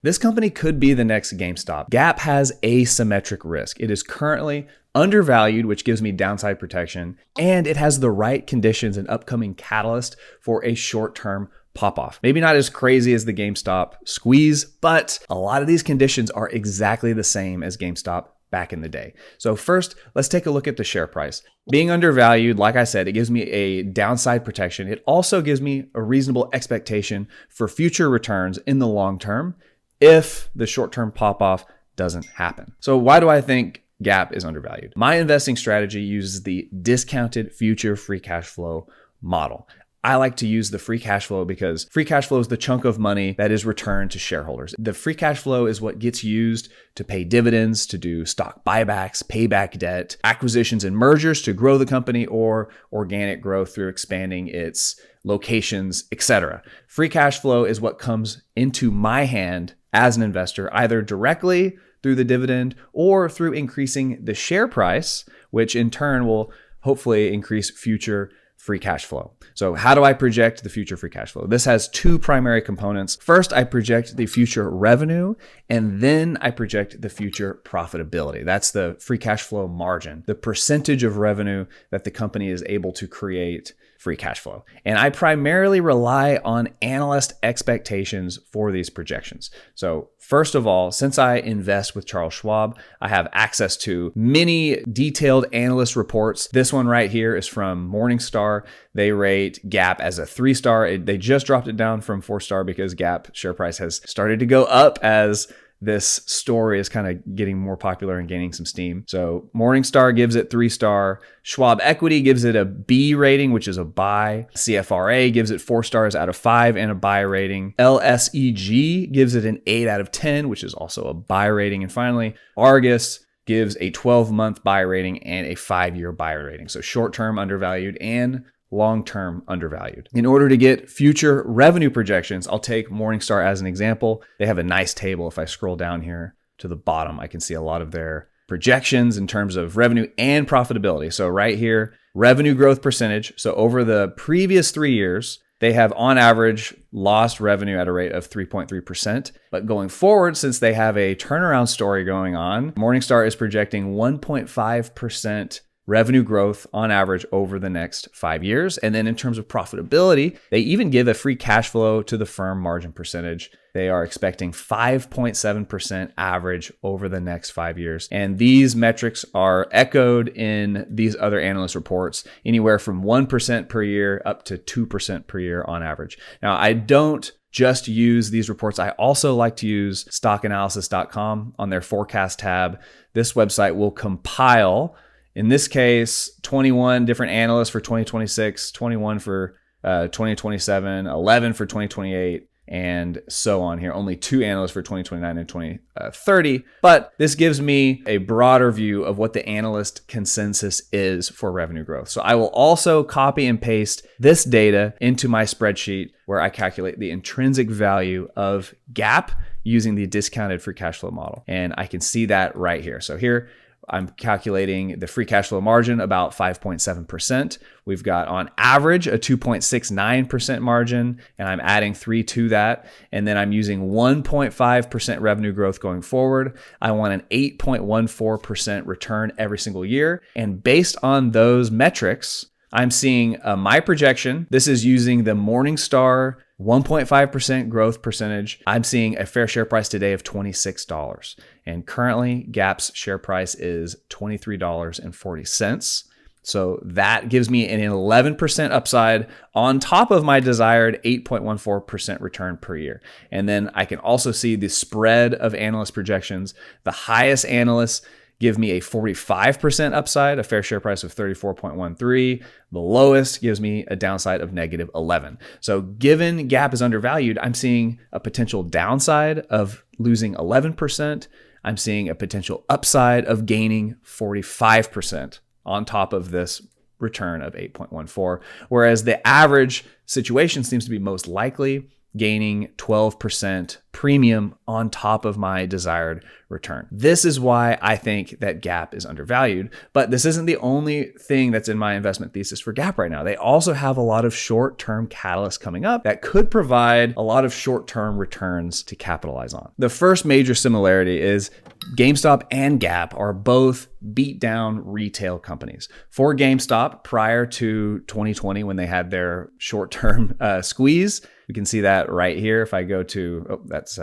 This company could be the next GameStop. Gap has asymmetric risk. It is currently undervalued, which gives me downside protection, and it has the right conditions and upcoming catalyst for a short-term pop-off. Maybe not as crazy as the GameStop squeeze, but a lot of these conditions are exactly the same as GameStop back in the day. So first, let's take a look at the share price. Being undervalued, like I said, it gives me a downside protection. It also gives me a reasonable expectation for future returns in the long term if the short-term pop-off doesn't happen. So why do I think Gap is undervalued? My investing strategy uses the discounted future free cash flow model. I like to use the free cash flow because free cash flow is the chunk of money that is returned to shareholders. The free cash flow is what gets used to pay dividends, to do stock buybacks, pay back debt, acquisitions and mergers to grow the company, or organic growth through expanding its locations, etc. Free cash flow is what comes into my hand as an investor, either directly through the dividend or through increasing the share price, which in turn will hopefully increase future free cash flow. So how do I project the future free cash flow? This has two primary components. First, I project the future revenue, and then I project the future profitability. That's the free cash flow margin, the percentage of revenue that the company is able to create free cash flow. And I primarily rely on analyst expectations for these projections. So first of all, since I invest with Charles Schwab, I have access to many detailed analyst reports. This one right here is from Morningstar. They rate Gap as a 3-star. They just dropped it down from 4-star because Gap share price has started to go up as this story is kind of getting more popular and gaining some steam. So Morningstar gives it 3-star. Schwab Equity gives it a B rating, which is a buy. CFRA gives it 4 stars out of 5 and a buy rating. LSEG gives it an 8 out of 10, which is also a buy rating. And finally, Argus gives a 12-month buy rating and a 5-year buy rating. So short-term undervalued and long-term undervalued. In order to get future revenue projections, I'll take Morningstar as an example. They have a nice table. If I scroll down here to the bottom, I can see a lot of their projections in terms of revenue and profitability. So right here, revenue growth percentage. So over the previous 3 years, they have on average lost revenue at a rate of 3.3%. But going forward, since they have a turnaround story going on, Morningstar is projecting 1.5% revenue growth on average over the next 5 years. And then in terms of profitability, they even give a free cash flow to the firm margin percentage. They are expecting 5.7% average over the next 5 years. And these metrics are echoed in these other analyst reports, anywhere from 1% per year up to 2% per year on average. Now, I don't just use these reports. I also like to use stockanalysis.com on their forecast tab. This website will compile, in this case, 21 different analysts for 2026, 21 for 2027, 11 for 2028, and so on here. Only 2 analysts for 2029 and 2030. But this gives me a broader view of what the analyst consensus is for revenue growth. So I will also copy and paste this data into my spreadsheet where I calculate the intrinsic value of Gap using the discounted free cash flow model. And I can see that right here. So here, I'm calculating the free cash flow margin about 5.7%. We've got on average a 2.69% margin, and I'm adding 3 to that. And then I'm using 1.5% revenue growth going forward. I want an 8.14% return every single year. And based on those metrics, I'm seeing my projection. This is using the Morningstar 1.5% growth percentage. I'm seeing a fair share price today of $26. And currently, Gap's share price is $23.40. So that gives me an 11% upside on top of my desired 8.14% return per year. And then I can also see the spread of analyst projections. The highest analysts give me a 45% upside, a fair share price of 34.13. The lowest gives me a downside of negative 11. So given Gap is undervalued, I'm seeing a potential downside of losing 11%. I'm seeing a potential upside of gaining 45% on top of this return of 8.14. Whereas the average situation seems to be most likely gaining 12% premium on top of my desired return. This is why I think that Gap is undervalued, but this isn't the only thing that's in my investment thesis for Gap right now. They also have a lot of short-term catalysts coming up that could provide a lot of short-term returns to capitalize on. The first major similarity is GameStop and Gap are both beat down retail companies. For GameStop, prior to 2020, when they had their short-term squeeze, we can see that right here. If I go to, that's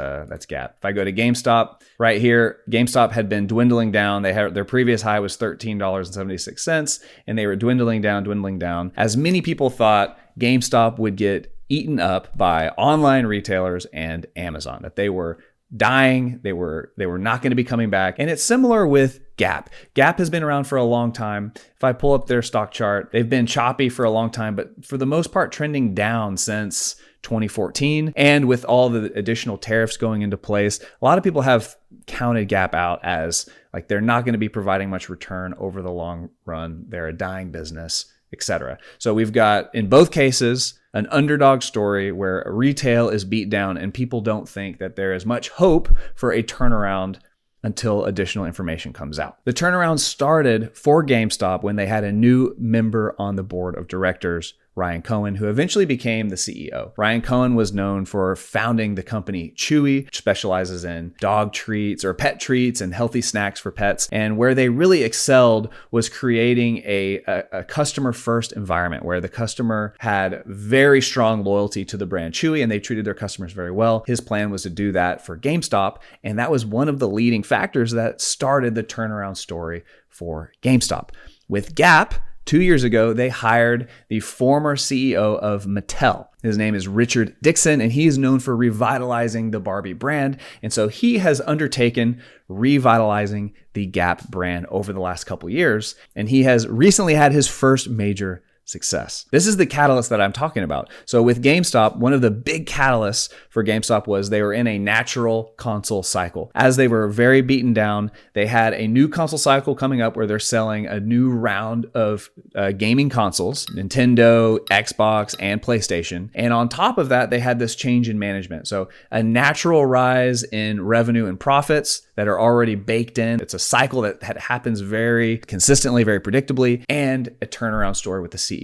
Gap. If I go to GameStop right here, GameStop had been dwindling down. They had their previous high was $13.76, and they were dwindling down. As many people thought GameStop would get eaten up by online retailers and Amazon, that they were dying. They were not going to be coming back. And it's similar with Gap. Gap has been around for a long time. If I pull up their stock chart, they've been choppy for a long time, but for the most part trending down since 2014. And with all the additional tariffs going into place, a lot of people have counted Gap out as like they're not going to be providing much return over the long run. They're a dying business, etc. So we've got, in both cases, an underdog story where retail is beat down and people don't think that there is much hope for a turnaround until additional information comes out. The turnaround started for GameStop when they had a new member on the board of directors, Ryan Cohen, who eventually became the CEO. Ryan Cohen was known for founding the company Chewy, which specializes in dog treats or pet treats and healthy snacks for pets. And where they really excelled was creating a customer-first environment where the customer had very strong loyalty to the brand Chewy and they treated their customers very well. His plan was to do that for GameStop, and that was one of the leading factors that started the turnaround story for GameStop. With Gap, 2 years ago, they hired the former CEO of Mattel. His name is Richard Dixon, and he is known for revitalizing the Barbie brand. And so he has undertaken revitalizing the Gap brand over the last couple years. And he has recently had his first major success. This is the catalyst that I'm talking about. So with GameStop, one of the big catalysts for GameStop was they were in a natural console cycle. As they were very beaten down, they had a new console cycle coming up where they're selling a new round of gaming consoles, Nintendo, Xbox, and PlayStation. And on top of that, they had this change in management. So a natural rise in revenue and profits that are already baked in. It's a cycle that happens very consistently, very predictably, and a turnaround story with the CEO.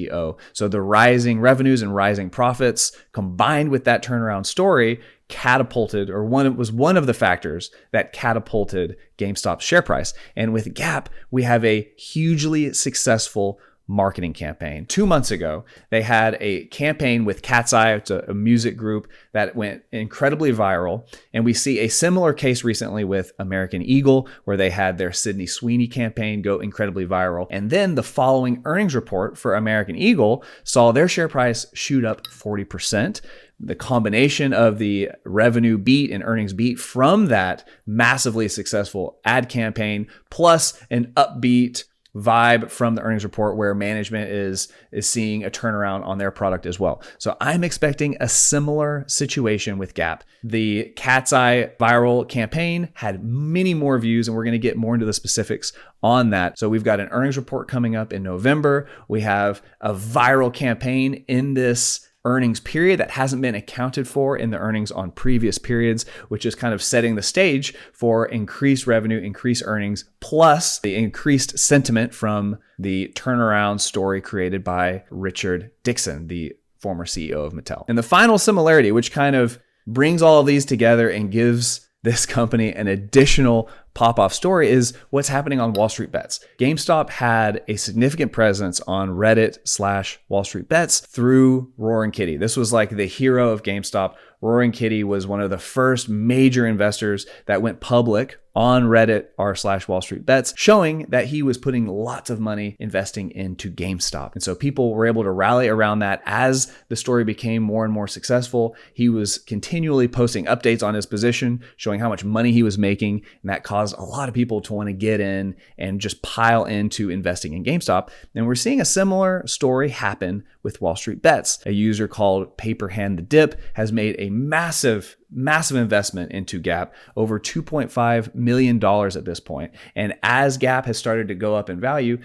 So the rising revenues and rising profits combined with that turnaround story catapulted, or was one of the factors that catapulted GameStop's share price. And with Gap, we have a hugely successful marketing campaign. 2 months ago, they had a campaign with Cat's Eye. It's a music group that went incredibly viral. And we see a similar case recently with American Eagle, where they had their Sydney Sweeney campaign go incredibly viral. And then the following earnings report for American Eagle saw their share price shoot up 40%. The combination of the revenue beat and earnings beat from that massively successful ad campaign, plus an upbeat vibe from the earnings report where management is seeing a turnaround on their product as well. So I'm expecting a similar situation with Gap. The Cat's Eye viral campaign had many more views, and we're going to get more into the specifics on that. So we've got an earnings report coming up in November. We have a viral campaign in this earnings period that hasn't been accounted for in the earnings on previous periods, which is kind of setting the stage for increased revenue, increased earnings, plus the increased sentiment from the turnaround story created by Richard Dixon, the former CEO of Mattel. And the final similarity, which kind of brings all of these together and gives this company an additional pop-off story, is what's happening on Wall Street Bets. GameStop had a significant presence on Reddit/Wall Street Bets through Roaring Kitty. This was like the hero of GameStop. Roaring Kitty was one of the first major investors that went public on Reddit r/Wall Street Bets, showing that he was putting lots of money investing into GameStop. And so people were able to rally around that as the story became more and more successful. He was continually posting updates on his position, showing how much money he was making, and that caused a lot of people to want to get in and just pile into investing in GameStop. And we're seeing a similar story happen with Wall Street Bets. A user called Paperhand the Dip has made a massive investment into Gap, over $2.5 million at this point. And as Gap has started to go up in value,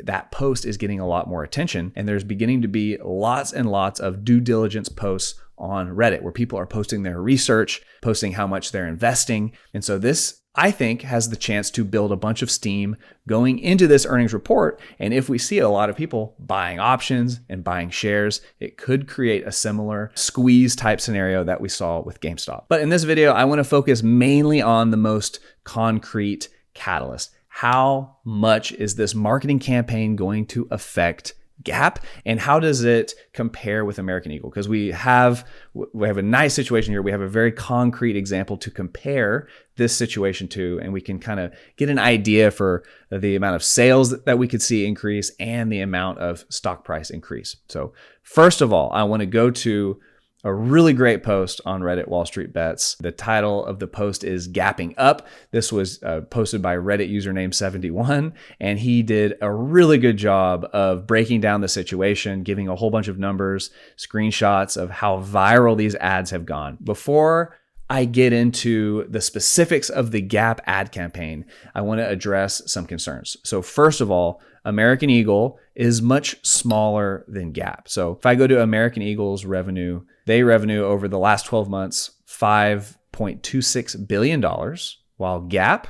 that post is getting a lot more attention. And there's beginning to be lots and lots of due diligence posts on Reddit, where people are posting their research, posting how much they're investing. And so this, I think, has the chance to build a bunch of steam going into this earnings report. And if we see a lot of people buying options and buying shares, it could create a similar squeeze type scenario that we saw with GameStop. But in this video, I want to focus mainly on the most concrete catalyst. How much is this marketing campaign going to affect Gap, and how does it compare with American Eagle? Because we have a nice situation here. We have a very concrete example to compare this situation to, and we can kind of get an idea for the amount of sales that we could see increase and the amount of stock price increase. So first of all, I want to go to a really great post on Reddit, Wall Street Bets. The title of the post is Gapping Up. This was posted by Reddit username 71, and he did a really good job of breaking down the situation, giving a whole bunch of numbers, screenshots of how viral these ads have gone. Before I get into the specifics of the Gap ad campaign, I want to address some concerns. So first of all, American Eagle is much smaller than Gap. So if I go to American Eagle's revenue, they revenue over the last 12 months, $5.26 billion, while Gap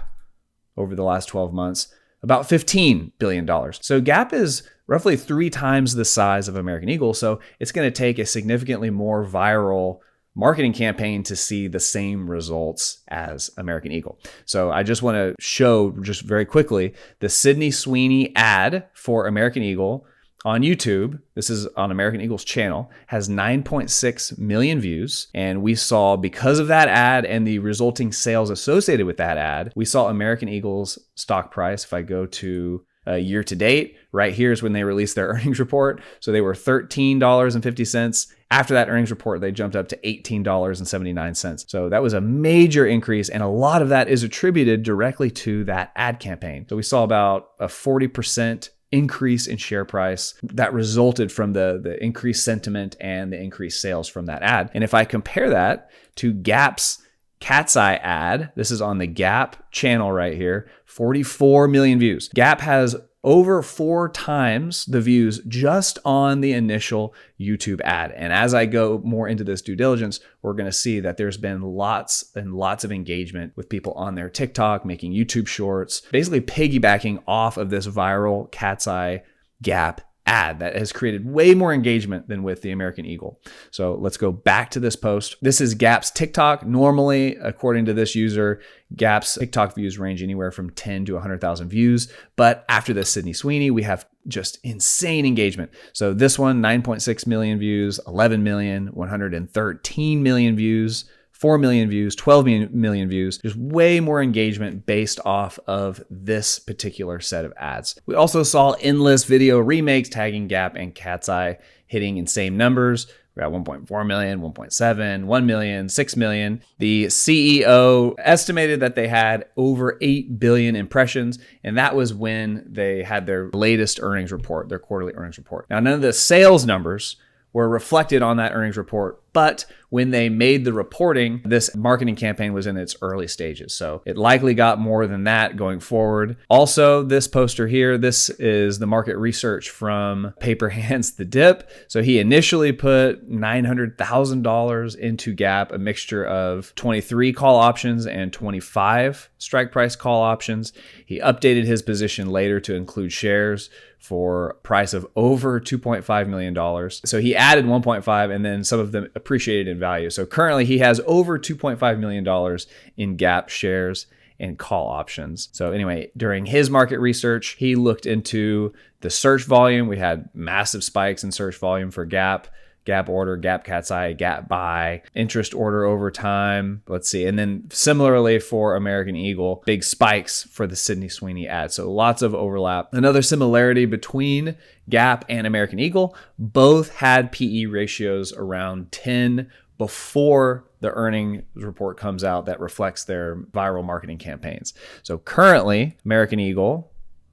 over the last 12 months, about $15 billion. So Gap is roughly 3 times the size of American Eagle. So it's going to take a significantly more viral marketing campaign to see the same results as American Eagle. So I just want to show just very quickly the Sydney Sweeney ad for American Eagle on YouTube. This is on American Eagle's channel, has 9.6 million views. And we saw, because of that ad and the resulting sales associated with that ad, we saw American Eagle's stock price. If I go to year to date, right here is when they released their earnings report. So they were $13.50. After that earnings report, they jumped up to $18.79. So that was a major increase. And a lot of that is attributed directly to that ad campaign. So we saw about a 40% increase in share price that resulted from the increased sentiment and the increased sales from that ad. And if I compare that to Gap's Cat's Eye ad, this is on the Gap channel right here, 44 million views. Gap has over 4 times the views just on the initial YouTube ad. And as I go more into this due diligence, we're going to see that there's been lots and lots of engagement with people on their TikTok, making YouTube shorts, basically piggybacking off of this viral Cat's Eye Gap ad that has created way more engagement than with the American Eagle. So let's go back to this post. This is Gap's TikTok. Normally, according to this user, Gap's TikTok views range anywhere from 10 to 100,000 views. But after this Sydney Sweeney, we have just insane engagement. So this one, 9.6 million views, 11 million, 113 million views, 4 million views, 12 million views. There's way more engagement based off of this particular set of ads. We also saw endless video remakes tagging Gap and Cat's Eye hitting insane numbers. We got 1.4 million, 1.7, 1 million, 6 million. The CEO estimated that they had over 8 billion impressions, and that was when they had their latest earnings report, their quarterly earnings report. Now, none of the sales numbers were reflected on that earnings report, but when they made the reporting, this marketing campaign was in its early stages. So it likely got more than that going forward. Also, this poster here, this is the market research from Paper Hands the Dip. So he initially put $900,000 into Gap, a mixture of 23 call options and 25 strike price call options. He updated his position later to include shares for a price of over $2.5 million. So he added 1.5 and then some of them appreciated in value. So currently he has over $2.5 million in Gap shares and call options. So anyway, during his market research, he looked into the search volume. We had massive spikes in search volume for Gap. Gap order, Gap Cat's Eye, Gap buy, interest order over time. Let's see. And then similarly for American Eagle, big spikes for the Sydney Sweeney ad. So lots of overlap. Another similarity between Gap and American Eagle, both had PE ratios around 10 before the earnings report comes out that reflects their viral marketing campaigns. So currently, American Eagle,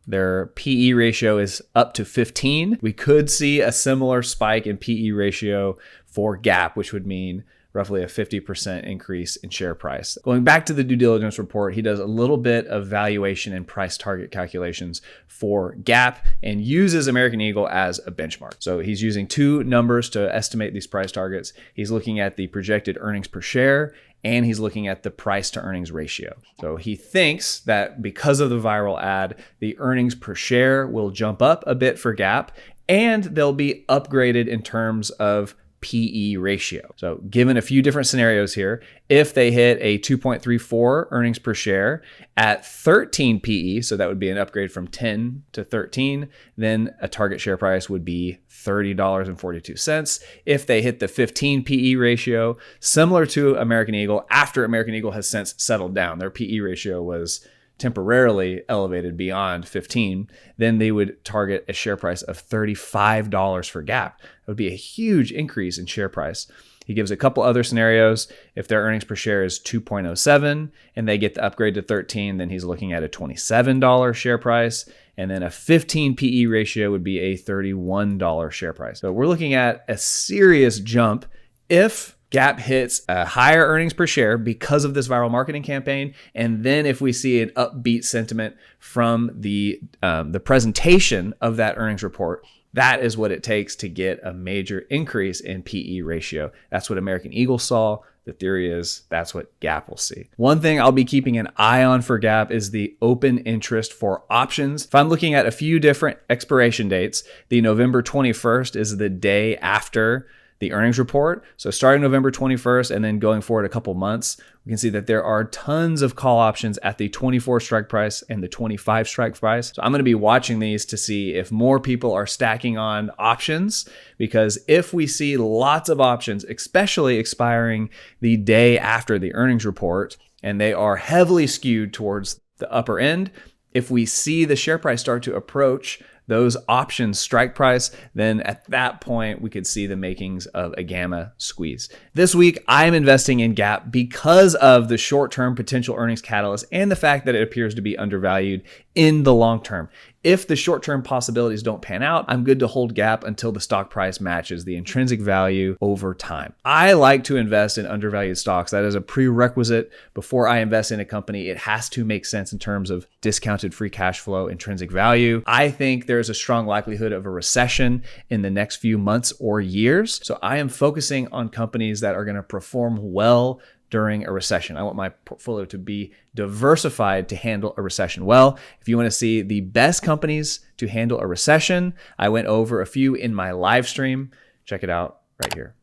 their PE ratio is up to 15. We could see a similar spike in PE ratio for Gap, which would mean roughly a 50% increase in share price. Going back to the due diligence report, he does a little bit of valuation and price target calculations for Gap and uses American Eagle as a benchmark. So he's using two numbers to estimate these price targets. He's looking at the projected earnings per share and he's looking at the price to earnings ratio. So he thinks that because of the viral ad, the earnings per share will jump up a bit for Gap and they'll be upgraded in terms of PE ratio. So given a few different scenarios here, if they hit a 2.34 earnings per share at 13 PE, so that would be an upgrade from 10 to 13, then a target share price would be $30.42. If they hit the 15 PE ratio, similar to American Eagle, after American Eagle has since settled down, their PE ratio was temporarily elevated beyond 15, then they would target a share price of $35 for Gap. That would be a huge increase in share price. He gives a couple other scenarios. If their earnings per share is 2.07 and they get the upgrade to 13, then he's looking at a $27 share price. And then a 15 PE ratio would be a $31 share price. So we're looking at a serious jump if Gap hits a higher earnings per share because of this viral marketing campaign. And then if we see an upbeat sentiment from the presentation of that earnings report, that is what it takes to get a major increase in PE ratio. That's what American Eagle saw. The theory is that's what Gap will see. One thing I'll be keeping an eye on for Gap is the open interest for options. If I'm looking at a few different expiration dates, the November 21st is the day after the earnings report. So starting November 21st and then going forward a couple months, we can see that there are tons of call options at the 24 strike price and the 25 strike price. So I'm going to be watching these to see if more people are stacking on options, because if we see lots of options, especially expiring the day after the earnings report, and they are heavily skewed towards the upper end, if we see the share price start to approach those options strike price, then at that point, we could see the makings of a gamma squeeze. This week, I'm investing in Gap because of the short-term potential earnings catalyst and the fact that it appears to be undervalued in the long term. If the short-term possibilities don't pan out, I'm good to hold Gap until the stock price matches the intrinsic value over time. I like to invest in undervalued stocks. That is a prerequisite before I invest in a company. It has to make sense in terms of discounted free cash flow, intrinsic value. I think there's a strong likelihood of a recession in the next few months or years. So I am focusing on companies that are going to perform well during a recession. I want my portfolio to be diversified to handle a recession well. If you want to see the best companies to handle a recession, I went over a few in my live stream. Check it out right here.